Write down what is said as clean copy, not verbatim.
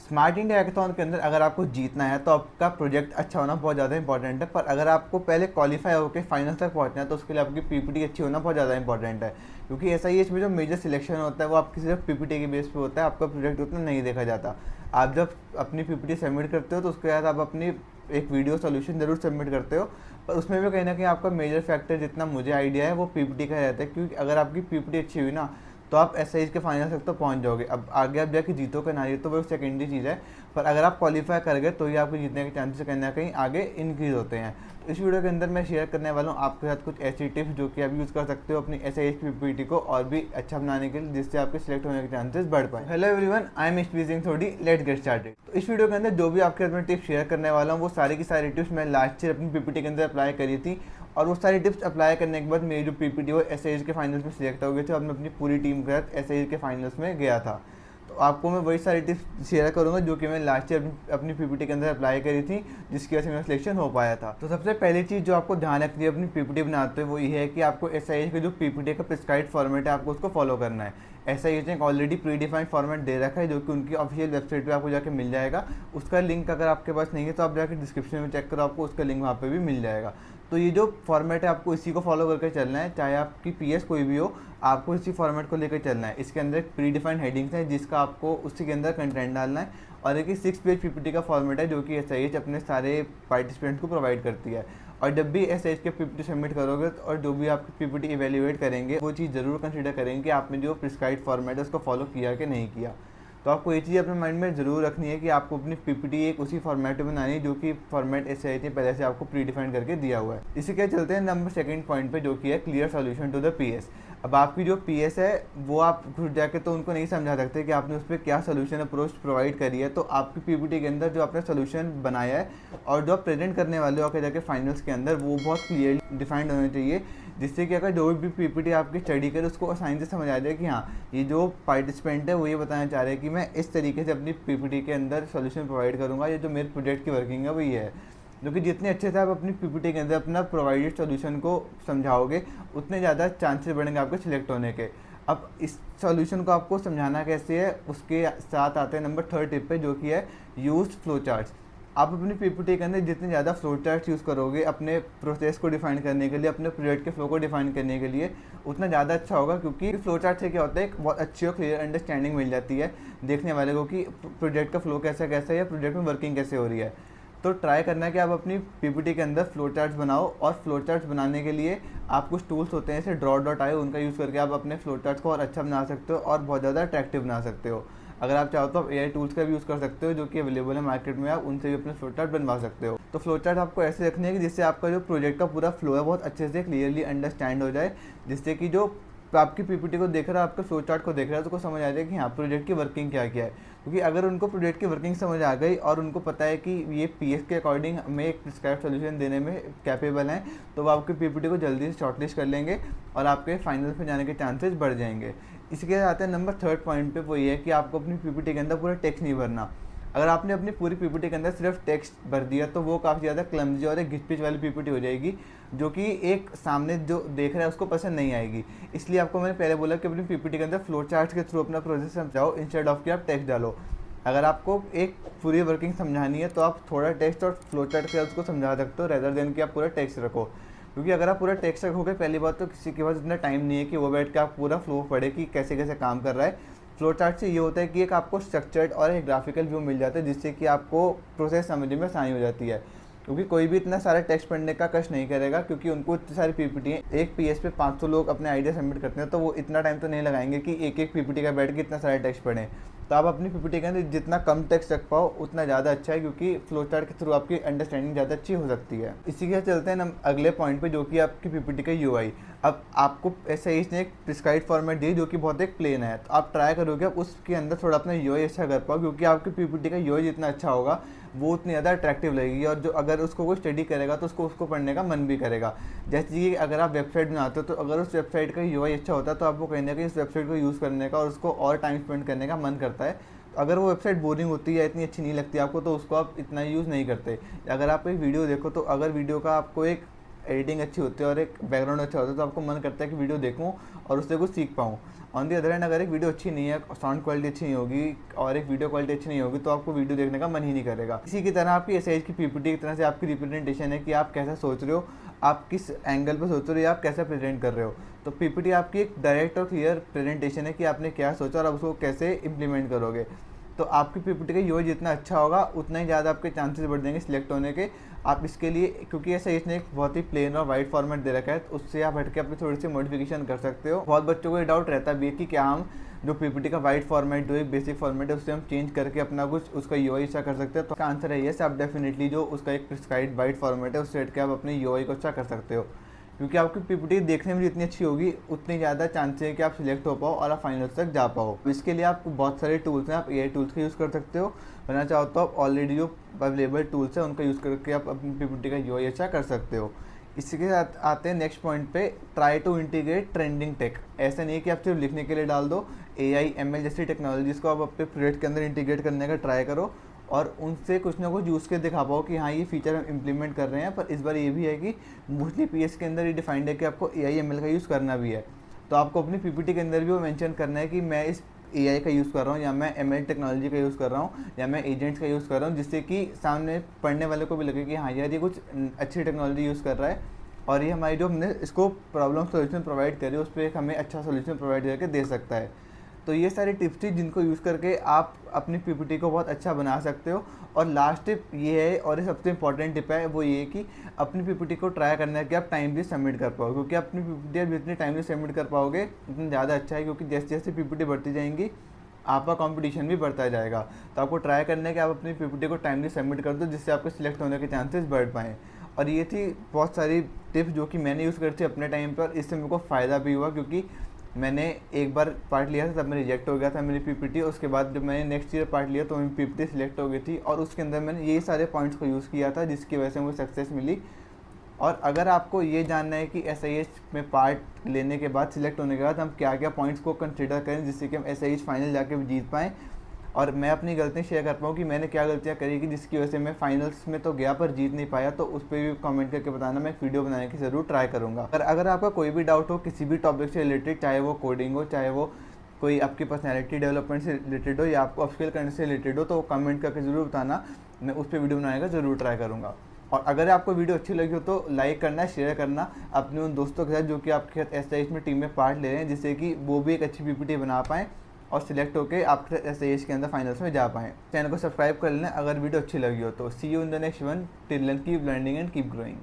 Smart India hackathon के अंदर अगर आपको जीतना है तो आपका प्रोजेक्ट अच्छा होना बहुत ज़्यादा इंपॉर्टेंट है, पर अगर आपको पहले क्वालिफाई होकर फाइनल तक पहुंचना है तो उसके लिए आपकी पीपीटी अच्छी होना बहुत ज़्यादा इंपॉर्टेंट है। क्योंकि ऐसा ही इसमें जो मेजर सिलेक्शन होता है वो आपकी सिर्फ पीपीटी के बेस पे होता है, आपका प्रोजेक्ट उतना नहीं देखा जाता। आप जब अपनी पीपीटी सबमिट करते हो तो उसके बाद आप अपनी एक वीडियो सोल्यूशन ज़रूर सबमिट करते हो, पर उसमें भी कहीं ना कहीं आपका मेजर फैक्टर जितना मुझे आइडिया है वो पीपीटी का रहता है। क्योंकि अगर आपकी पीपीटी अच्छी हुई ना तो आप एसआईज के फाइनल तक तो पहुंच जाओगे। अब आगे आप जाके जीतो कि ना जीतो वो सेकेंडरी चीज़ है, पर अगर आप क्वालिफाई कर गए तो ही आपके जीतने के चांसेस कहीं ना कहीं आगे इंक्रीज होते हैं। तो इस वीडियो के अंदर मैं शेयर करने वाला हूँ आपके साथ कुछ ऐसी टिप्स जो कि आप यूज़ कर सकते हो अपनी एसआईज की पीपीटी को और भी अच्छा बनाने के लिए, जिससे आपके सिलेक्ट होने के चांसेस बढ़ पाए। Hello everyone, I am speaking थोड़ी, लेट्स गेट स्टार्टेड। तो इस वीडियो के अंदर जो भी आपके साथ मैं टिप्स शेयर करने वाला हूँ वो सारी की सारी टिप्स मैं लास्ट ईयर अपनी पीपीटी के अंदर अप्लाई करी थी, और वो सारी टिप्स अप्लाई करने के बाद मेरी जो पीपीटी वो एसआईज के फाइनल्स में सिलेक्ट हो गई थी और मैं अपनी पूरी टीम के साथ एसआईज के फाइनल्स में गया था। तो आपको मैं वही सारी टिप्स शेयर करूंगा जो कि मैं लास्ट ईयर अपनी पीपीटी के अंदर अप्लाई करी थी, जिसकी वजह से मेरा सिलेक्शन हो पाया था। तो सबसे पहली चीज़ जो आपको ध्यान रखनी है अपनी पीपीटी बनाते हुए वो ये है कि आपको एसआईज का जो पीपीटी का प्रिस्क्राइब्ड फॉर्मेट है आपको उसको फॉलो करना है। एसआईज ने एक ऑलरेडी प्री डिफाइंड फॉर्मेट दे रखा है जो कि उनकी ऑफिशियल वेबसाइट पे आपको जाके मिल जाएगा। उसका लिंक अगर आपके पास नहीं है तो आप जाके डिस्क्रिप्शन में चेक करो, आपको उसका लिंक वहाँ पे भी मिल जाएगा। तो ये जो फॉर्मेट है आपको इसी को फॉलो करके चलना है, चाहे आपकी पीएस कोई भी हो, आपको इसी फॉर्मेट को लेकर चलना है। इसके अंदर एक प्री डिफाइंड हेडिंग्स है जिसका आपको उसी के अंदर कंटेंट डालना है, और एक 6 पेज पीपीटी का फॉर्मेट है जो कि एसआईएच अपने सारे पार्टिसिपेंट्स को प्रोवाइड करती है। और जब भी एसआईएच के पीपीटी सबमिट करोगे और जो भी आपकी पीपीटी इवेल्युएट करेंगे वो चीज़ ज़रूर कंसिडर करेंगे कि आपने जो प्रिस्क्राइब्ड फॉर्मेट है उसको फॉलो किया कि नहीं किया। तो आपको ये चीज़ अपने माइंड में ज़रूर रखनी है कि आपको अपनी पीपीटी एक उसी फॉर्मेट में बनानी है जो कि फॉर्मेट एसआईएच ने पहले से आपको प्री डिफाइन करके दिया हुआ है। इसी के चलते हैं नंबर सेकंड पॉइंट पे जो कि है clear solution to the PS. अब आपकी जो पीएस है वो आप खुद जाके तो उनको नहीं समझा सकते कि आपने उस पर क्या सोल्यूशन अप्रोच प्रोवाइड करी है। तो आपकी पीपीटी के अंदर जो आपने सोल्यूशन बनाया है और जो आप प्रेजेंट करने वाले हो आगे जाके फाइनल्स के अंदर वो बहुत क्लियरली डिफाइंड होना चाहिए, जिससे कि अगर जो भी पीपीटी आपकी स्टडी करे उसको आसानी से समझ आ जाए कि हाँ ये जो पार्टिसिपेंट है वो ये बताना चाह रहे हैं कि मैं इस तरीके से अपनी पीपीटी के अंदर सोल्यूशन प्रोवाइड करूँगा, ये जो मेरे प्रोजेक्ट की वर्किंग है वो ये है। क्योंकि जितने अच्छे से आप अपनी पीपीटी के अंदर अपना प्रोवाइडेड सोल्यूशन को समझाओगे उतने ज़्यादा चांसेस बढ़ेंगे आपके सिलेक्ट होने के। अब इस सॉल्यूशन को आपको समझाना कैसे है उसके साथ आते हैं नंबर थर्ड टिप पे जो कि है यूज फ्लो चार्ट्स। आप अपनी पीपीटी के अंदर जितने ज़्यादा फ्लो चार्ट्स यूज़ करोगे अपने प्रोसेस को डिफाइन करने के लिए, अपने प्रोजेक्ट के फ्लो को डिफाइन करने के लिए, उतना ज़्यादा अच्छा होगा। क्योंकि फ्लो चार्ट से क्या होता है एक बहुत अच्छी और क्लियर अंडरस्टैंडिंग मिल जाती है देखने वाले को कि प्रोजेक्ट का फ्लो कैसा कैसा है या प्रोजेक्ट में वर्किंग कैसे हो रही है। तो ट्राई करना है कि आप अपनी पीपीटी के अंदर फ्लो चार्ट्स बनाओ, और फ्लो चार्ट्स बनाने के लिए आप कुछ टूल्स होते हैं जैसे draw.io, उनका यूज़ करके आप अपने फ्लो चार्ट्स को और अच्छा बना सकते हो और बहुत ज़्यादा अट्रैक्टिव बना सकते हो। अगर आप चाहो तो आप एआई टूल्स का भी यूज़ कर सकते हो जो कि अवेलेबल है मार्केट में, आप उनसे भी अपने फ्लो चार्ट बनवा सकते हो। तो फ्लो चार्ट आपको ऐसे रखने हैं कि जिससे आपका जो प्रोजेक्ट का पूरा फ्लो है बहुत अच्छे से क्लियरली अंडरस्टैंड हो जाए, जिससे कि जो आपकी पीपीटी को देख रहा है, आपके फ्लो चार्ट को देख रहा है, तो उसको समझ आ जाए कि हाँ प्रोजेक्ट की वर्किंग क्या क्या है। क्योंकि अगर उनको प्रोजेक्ट की वर्किंग समझ आ गई और उनको पता है कि ये पीएस के अकॉर्डिंग हमें एक प्रिस्क्राइब सोल्यूशन देने में कैपेबल हैं, तो वो आपकी पीपीटी को जल्दी से शॉर्टलिस्ट कर लेंगे और आपके फाइनल में जाने के चांसेस बढ़ जाएंगे। इसके आते हैं नंबर थर्ड पॉइंट पे, वो ये है कि आपको अपनी पीपीटी के अंदर पूरा टेक्स्ट नहीं भरना। अगर आपने अपनी पूरी पीपीटी के अंदर सिर्फ टेक्स्ट भर दिया तो वो काफ़ी ज़्यादा क्लमजी और एक घिच-पिच वाली पीपीटी हो जाएगी, जो कि एक सामने जो देख रहा है उसको पसंद नहीं आएगी। इसलिए आपको मैंने पहले बोला कि अपनी पीपीटी के अंदर फ्लो चार्ट्स के थ्रू अपना प्रोसेस समझाओ इंस्टेड ऑफ कि आप टेक्स्ट डालो। अगर आपको एक पूरी वर्किंग समझानी है तो आप थोड़ा टेक्स्ट और फ्लो चार्ट के साथ उसको समझा सकते हो रेदर देन कि आप पूरा टेक्स्ट रखो। क्योंकि अगर आप पूरा टेक्स्ट रखोगे पहली बात तो किसी के पास इतना टाइम नहीं है कि वो बैठ के आप पूरा फ्लो पढ़े कि कैसे कैसे काम कर रहा है। फ्लो चार्ट से ये होता है कि एक आपको स्ट्रक्चर्ड और एक ग्राफिकल व्यू मिल जाता है, जिससे कि आपको प्रोसेस समझने में आसानी हो जाती है। क्योंकि कोई भी इतना सारा टेक्स्ट पढ़ने का कष्ट नहीं करेगा, क्योंकि उनको इतनी सारी पीपीटी है, एक पीएस पे 500 लोग अपने आइडिया सबमिट करते हैं, तो वो इतना टाइम तो नहीं लगाएंगे कि एक एक पीपीटी का बैठ के इतना सारा टेक्स्ट पढ़ें। तो आप अपनी पीपीटी के अंदर जितना कम टेक्स्ट रख पाओ उतना ज़्यादा अच्छा है, क्योंकि फ्लो चार्ट के थ्रू आपकी अंडरस्टैंडिंग ज़्यादा अच्छी हो सकती है। इसी के चलते हैं हम अगले पॉइंट पे जो कि आपकी पीपीटी का यूआई। अब आपको ऐसे इसने एक प्रिस्क्राइब्ड फॉर्मेट दी जो कि बहुत एक प्लेन है, तो आप ट्राई करोगे आप उसके अंदर थोड़ा अपना यूआई अच्छा कर पाओ, क्योंकि आपकी पीपीटी का यूआई जितना अच्छा होगा वो उतनी ज़्यादा अट्रैक्टिव लगेगी, और जो अगर उसको कोई स्टडी करेगा तो उसको पढ़ने का मन भी करेगा। जैसे कि अगर आप वेबसाइट बनाते हो तो अगर उस वेबसाइट का यूआई अच्छा होता है तो आपको कहीं ना कहीं उस वेबसाइट को यूज़ करने का और उसको और टाइम स्पेंड करने का मन करता है। तो अगर वो वेबसाइट बोरिंग होती है या इतनी अच्छी नहीं लगती आपको तो उसको आप इतना यूज़ नहीं करते। अगर आप एक वीडियो देखो तो अगर वीडियो का आपको एक एडिटिंग अच्छी होती है और एक बैकग्राउंड अच्छा होता है तो आपको मन करता है कि वीडियो देखूँ और उससे कुछ सीख पाऊँ। ऑन दी अदर हैंड अगर एक वीडियो अच्छी नहीं है, साउंड क्वालिटी अच्छी नहीं होगी और एक वीडियो क्वालिटी अच्छी नहीं होगी तो आपको वीडियो देखने का मन ही नहीं करेगा। इसी की तरह आपकी एसआईएच की पीपीटी की तरह से आपकी रिप्रेजेंटेशन है कि आप कैसा सोच रहे हो, आप किस एंगल पर सोच रहे हो या आप कैसा प्रेजेंट कर रहे हो। तो पीपीटी आपकी एक डायरेक्ट और क्लियर प्रेजेंटेशन है कि आपने क्या सोचा और आप उसको कैसे इम्प्लीमेंट करोगे। तो आपकी पीपीटी का यूआई जितना अच्छा होगा उतना ही ज़्यादा आपके चांसेस बढ़ जाएंगे सिलेक्ट होने के। आप इसके लिए, क्योंकि ऐसा इसने एक बहुत ही प्लेन और वाइट फॉर्मेट दे रखा है, तो उससे आप हटके अपनी थोड़ी सी मॉडिफिकेशन कर सकते हो। बहुत बच्चों को ये डाउट रहता भी है कि क्या हम जो पीपीटी का वाइट फॉर्मेट, जो एक बेसिक फॉर्मेट है, उससे हम चेंज करके अपना कुछ उसका यूआई अच्छा कर सकते हैं। तो आंसर है यस, आप डेफिनेटली जो उसका एक प्रिस्क्राइब्ड वाइट फॉर्मेट है उससे हटके आप अपने यूआई को अच्छा कर सकते हो। क्योंकि आपकी पीपीटी देखने में जितनी अच्छी होगी उतनी ज़्यादा चांसेस है कि आप सिलेक्ट हो पाओ और आप फाइनल्स तक जा पाओ। इसके लिए आपको बहुत सारे टूल्स हैं, आप एआई टूल्स का यूज़ कर सकते हो, वरना चाहो तो आप ऑलरेडी जो अवेलेबल टूल्स हैं उनका यूज़ करके आप अपनी पीपीटी का यूआई अच्छा कर सकते हो। इसी के साथ आते हैं नेक्स्ट पॉइंट पे, try to integrate trending tech. ऐसा नहीं है कि आप सिर्फ लिखने के लिए डाल दो, एआई एमएल जैसी टेक्नोलॉजीज़ को आप अपने प्रोजेक्ट के अंदर इंटीग्रेट करने का ट्राई करो और उनसे कुछ ना कुछ यूज़ के दिखा पाओ कि हाँ ये फीचर हम इम्प्लीमेंट कर रहे हैं। पर इस बार ये भी है कि मोस्टली पीएस के अंदर ये डिफाइंड है कि आपको एआई एमएल का यूज़ करना भी है। तो आपको अपनी पीपीटी के अंदर भी वो मेंशन करना है कि मैं इस एआई का यूज़ कर रहा हूँ या मैं एमएल टेक्नोलॉजी का यूज़ कर रहा हूँ या मैं एजेंट्स का यूज़ कर रहा हूँ, जिससे कि सामने पढ़ने वाले को भी लगे कि हाँ यार ये कुछ अच्छी टेक्नोलॉजी यूज़ कर रहा है और ये हमारी जो हमने इसको प्रॉब्लम सोल्यूशन प्रोवाइड करी उस पर एक हमें अच्छा सोल्यूशन प्रोवाइड करके दे सकता है। तो ये सारी टिप्स थी जिनको यूज़ करके आप अपनी पीपीटी को बहुत अच्छा बना सकते हो। और लास्ट टिप ये है, और ये सबसे इंपॉर्टेंट टिप है, वो ये कि अपनी पीपीटी को ट्राई करना है कि आप टाइमली सबमिट कर पाओ। क्योंकि अपनी पीपीटी आप जितनी टाइमली सबमिट कर पाओगे उतना ज़्यादा अच्छा है, क्योंकि जैसे जैसे पीपीटी बढ़ती जाएंगी आपका कंपटीशन भी बढ़ता जाएगा। तो आपको ट्राई करना है कि आप अपनी पीपीटी को टाइमली सबमिट कर दो, जिससे आपके सिलेक्ट होने के चांसेस बढ़ पाएँ। और ये थी बहुत सारी टिप्स जो कि मैंने यूज़ करी थी अपने टाइम पर, इससे मेरे को फ़ायदा भी हुआ। क्योंकि मैंने एक बार पार्ट लिया था तब मैं रिजेक्ट हो गया था मेरी पीपीटी, उसके बाद जब मैंने नेक्स्ट ईयर पार्ट लिया तो मेरी पीपीटी सिलेक्ट हो गई थी और उसके अंदर मैंने यही सारे पॉइंट्स को यूज़ किया था जिसकी वजह से मुझे सक्सेस मिली। और अगर आपको ये जानना है कि एसआईएच में पार्ट लेने के बाद, सिलेक्ट होने के बाद हम क्या क्या पॉइंट्स को कंसिडर करें जिससे कि हम एसआईएच फाइनल जाके जीत पाएँ और मैं अपनी गलतियाँ शेयर कर पाऊँ कि मैंने क्या गलतियाँ करी कि जिसकी वजह से मैं फाइनल्स में तो गया पर जीत नहीं पाया, तो उस पर भी कमेंट करके बताना, मैं एक वीडियो बनाने की ज़रूर ट्राई करूँगा। अगर आपका कोई भी डाउट हो किसी भी टॉपिक से रिलेटेड, चाहे वो कोडिंग हो, चाहे वो कोई आपकी पर्सनैलिटी डेवलपमेंट से रिलेटेड हो या आपको अपस्किल करने से रिलेटेड हो, तो कमेंट करके ज़रूर बताना, मैं उस पर वीडियो बनाने का ज़रूर ट्राई करूँगा। और अगर आपको वीडियो अच्छी लगी हो तो लाइक करना, शेयर करना अपने उन दोस्तों के साथ जो कि आपके साथ एसआईएच में टीम में पार्ट ले रहे हैं, जिससे कि वो भी एक अच्छी पीपीटी बना पाएँ और सिलेक्ट होकर आपके एसआईएच के अंदर फाइनल्स में जा पाएँ। चैनल को सब्सक्राइब कर लेना अगर वीडियो अच्छी लगी हो तो। See you in the next one, till then keep learning and keep growing.